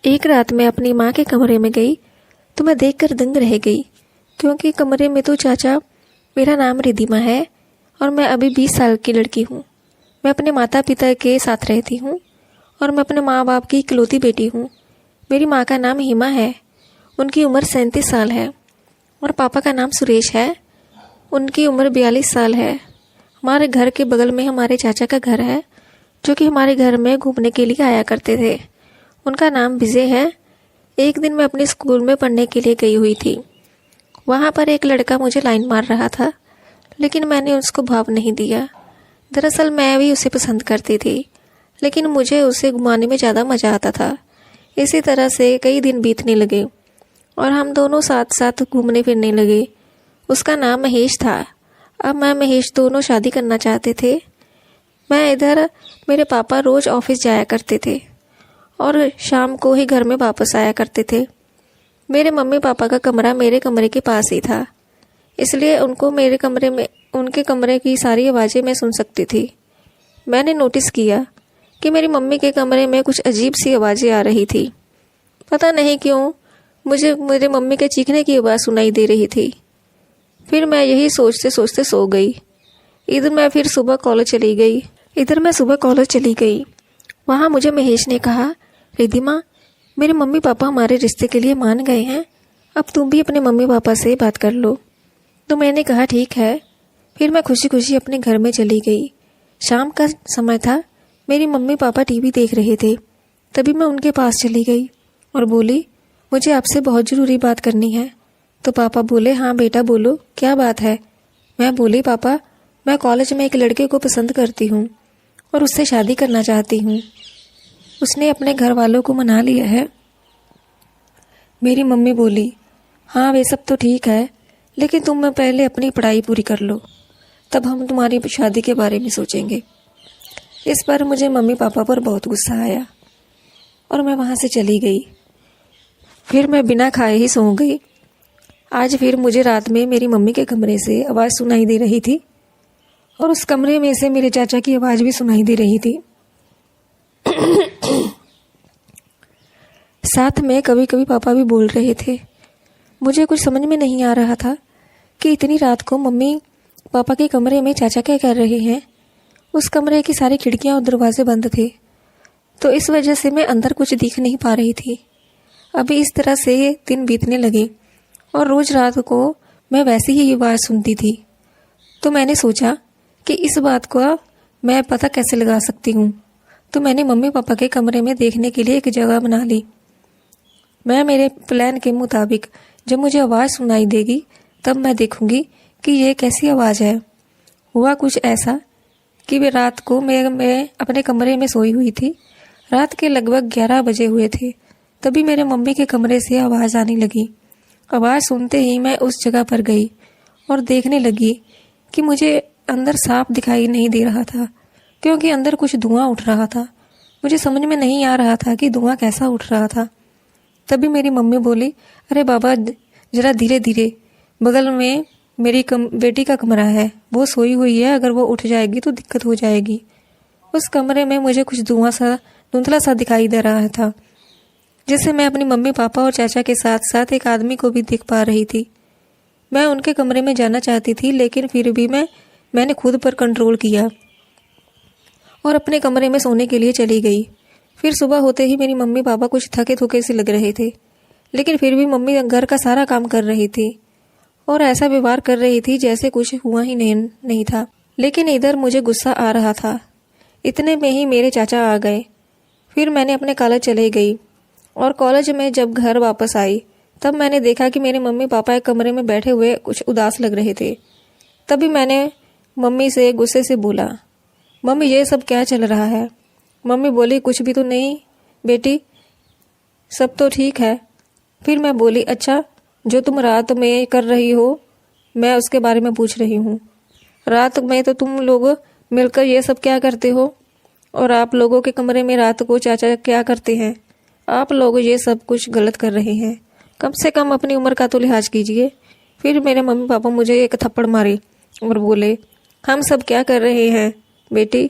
एक रात मैं अपनी माँ के कमरे में गई तो मैं देखकर दंग रह गई, क्योंकि कमरे में तो चाचा, मेरा नाम रिद्धिमा है और मैं अभी 20 साल की लड़की हूँ। मैं अपने माता पिता के साथ रहती हूँ और मैं अपने माँ बाप की इकलौती बेटी हूँ। मेरी माँ का नाम हिमा है, उनकी उम्र 37 साल है और पापा का नाम सुरेश है, उनकी उम्र 42 साल है। हमारे घर के बगल में हमारे चाचा का घर है, जो कि हमारे घर में घूमने के लिए आया करते थे। उनका नाम विजय है। एक दिन मैं अपने स्कूल में पढ़ने के लिए गई हुई थी। वहाँ पर एक लड़का मुझे लाइन मार रहा था, लेकिन मैंने उसको भाव नहीं दिया। दरअसल मैं भी उसे पसंद करती थी, लेकिन मुझे उसे घुमाने में ज़्यादा मज़ा आता था। इसी तरह से कई दिन बीतने लगे और हम दोनों साथ साथ घूमने फिरने लगे। उसका नाम महेश था। अब मैं महेश दोनों शादी करना चाहते थे। मैं इधर मेरे पापा रोज़ ऑफिस जाया करते थे और शाम को ही घर में वापस आया करते थे। मेरे मम्मी पापा का कमरा मेरे कमरे के पास ही था, इसलिए उनके कमरे की सारी आवाज़ें मैं सुन सकती थी। मैंने नोटिस किया कि मेरी मम्मी के कमरे में कुछ अजीब सी आवाज़ें आ रही थी। पता नहीं क्यों मुझे मेरे मम्मी के चीखने की आवाज़ सुनाई दे रही थी। फिर मैं यही सोचते सोचते सो गई। इधर मैं सुबह कॉलेज चली गई। वहाँ मुझे महेश ने कहा, रिद्धिमा, मेरे मम्मी पापा हमारे रिश्ते के लिए मान गए हैं, अब तुम भी अपने मम्मी पापा से बात कर लो। तो मैंने कहा ठीक है। फिर मैं खुशी खुशी अपने घर में चली गई। शाम का समय था, मेरी मम्मी पापा टीवी देख रहे थे। तभी मैं उनके पास चली गई और बोली, मुझे आपसे बहुत ज़रूरी बात करनी है। तो पापा बोले, हाँ बेटा बोलो, क्या बात है। मैं बोली, पापा मैं कॉलेज में एक लड़के को पसंद करती हूँ और उससे शादी करना चाहती हूँ। उसने अपने घर वालों को मना लिया है। मेरी मम्मी बोली, हाँ वे सब तो ठीक है, लेकिन तुम पहले अपनी पढ़ाई पूरी कर लो, तब हम तुम्हारी शादी के बारे में सोचेंगे। इस पर मुझे मम्मी पापा पर बहुत गुस्सा आया और मैं वहाँ से चली गई। फिर मैं बिना खाए ही सो गई। आज फिर मुझे रात में मेरी मम्मी के कमरे से आवाज़ सुनाई दे रही थी और उस कमरे में से मेरे चाचा की आवाज़ भी सुनाई दे रही थी। साथ में कभी कभी पापा भी बोल रहे थे। मुझे कुछ समझ में नहीं आ रहा था कि इतनी रात को मम्मी पापा के कमरे में चाचा क्या कर रहे हैं। उस कमरे की सारी खिड़कियां और दरवाजे बंद थे, तो इस वजह से मैं अंदर कुछ दिख नहीं पा रही थी। अभी इस तरह से दिन बीतने लगे और रोज़ रात को मैं वैसी ही आवाज़ सुनती थी। तो मैंने सोचा कि इस बात को मैं पता कैसे लगा सकती हूँ। तो मैंने मम्मी पापा के कमरे में देखने के लिए एक जगह बना ली। मैं मेरे प्लान के मुताबिक जब मुझे आवाज़ सुनाई देगी तब मैं देखूंगी कि ये कैसी आवाज़ है। हुआ कुछ ऐसा कि वे रात को मैं अपने कमरे में सोई हुई थी। रात के लगभग 11 बजे हुए थे। तभी मेरे मम्मी के कमरे से आवाज़ आने लगी। आवाज़ सुनते ही मैं उस जगह पर गई और देखने लगी कि मुझे अंदर साफ दिखाई नहीं दे रहा था, क्योंकि अंदर कुछ धुआं उठ रहा था। मुझे समझ में नहीं आ रहा था कि धुआं कैसा उठ रहा था। तभी मेरी मम्मी बोली, अरे बाबा जरा धीरे धीरे, बगल में मेरी बेटी का कमरा है, वो सोई हुई है, अगर वो उठ जाएगी तो दिक्कत हो जाएगी। उस कमरे में मुझे कुछ धुआं सा धुंधला सा दिखाई दे रहा था, जिससे मैं अपनी मम्मी पापा और चाचा के साथ साथ एक आदमी को भी देख पा रही थी। मैं उनके कमरे में जाना चाहती थी, लेकिन फिर भी मैंने खुद पर कंट्रोल किया और अपने कमरे में सोने के लिए चली गई। फिर सुबह होते ही मेरी मम्मी पापा कुछ थके थके से लग रहे थे, लेकिन फिर भी मम्मी घर का सारा काम कर रही थी और ऐसा व्यवहार कर रही थी जैसे कुछ हुआ ही नहीं था। लेकिन इधर मुझे गुस्सा आ रहा था। इतने में ही मेरे चाचा आ गए। फिर मैंने अपने कॉलेज चले गई और कॉलेज में जब घर वापस आई तब मैंने देखा कि मेरे मम्मी पापा एक कमरे में बैठे हुए कुछ उदास लग रहे थे। तभी मैंने मम्मी से गुस्से से बोला, मम्मी ये सब क्या चल रहा है। मम्मी बोली, कुछ भी तो नहीं बेटी, सब तो ठीक है। फिर मैं बोली, अच्छा जो तुम रात में कर रही हो मैं उसके बारे में पूछ रही हूँ। रात में तो तुम लोग मिलकर ये सब क्या करते हो, और आप लोगों के कमरे में रात को चाचा क्या करते हैं। आप लोग ये सब कुछ गलत कर रहे हैं, कम से कम अपनी उम्र का तो लिहाज कीजिए। फिर मेरे मम्मी पापा मुझे एक थप्पड़ मारे और बोले, हम सब क्या कर रहे हैं बेटी,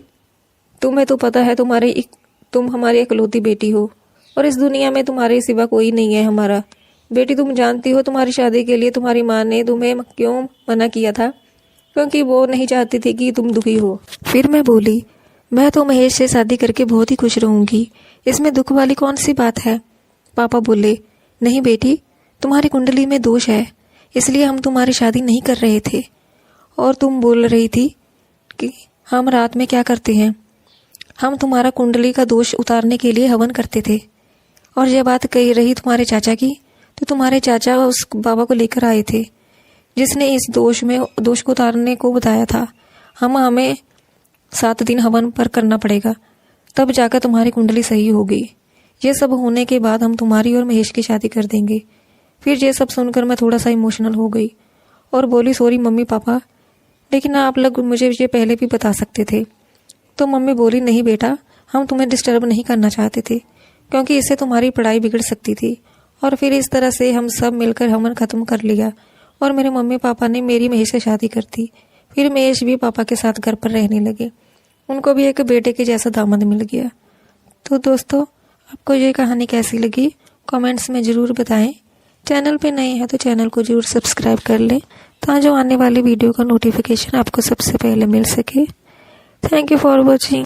तुम्हें तो पता है तुम हमारी इकलौती बेटी हो, और इस दुनिया में तुम्हारे सिवा कोई नहीं है हमारा। बेटी तुम जानती हो तुम्हारी शादी के लिए तुम्हारी माँ ने तुम्हें क्यों मना किया था? क्योंकि वो नहीं चाहती थी कि तुम दुखी हो। फिर मैं बोली, मैं तो महेश से शादी करके बहुत ही खुश रहूंगी, इसमें दुख वाली कौन सी बात है? पापा बोले, नहीं बेटी, तुम्हारी कुंडली में दोष है, इसलिए हम तुम्हारी शादी नहीं कर रहे थे। और तुम बोल रही थी कि हम रात में क्या करते हैं? हम तुम्हारा कुंडली का दोष उतारने के लिए हवन करते थे। और यह बात कही रही तुम्हारे चाचा की, तो तुम्हारे चाचा उस बाबा को लेकर आए थे जिसने इस दोष को उतारने को बताया था। हमें 7 दिन हवन पर करना पड़ेगा, तब जाकर तुम्हारी कुंडली सही होगी। ये सब होने के बाद हम तुम्हारी और महेश की शादी कर देंगे। फिर ये सब सुनकर मैं थोड़ा सा इमोशनल हो गई और बोली, सॉरी मम्मी पापा, लेकिन आप लोग मुझे ये पहले भी बता सकते थे। तो मम्मी बोली, नहीं बेटा, हम तुम्हें डिस्टर्ब नहीं करना चाहते थे, क्योंकि इससे तुम्हारी पढ़ाई बिगड़ सकती थी। और फिर इस तरह से हम सब मिलकर हवन खत्म कर लिया और मेरे मम्मी पापा ने मेरी महेश से शादी कर दी। फिर महेश भी पापा के साथ घर पर रहने लगे। उनको भी एक बेटे के जैसा दामाद मिल गया। तो दोस्तों, आपको ये कहानी कैसी लगी कमेंट्स में ज़रूर बताएं। चैनल पे नए हैं तो चैनल को ज़रूर सब्सक्राइब कर लें, ताकि जो आने वाली वीडियो का नोटिफिकेशन आपको सबसे पहले मिल सके। Thank you for watching.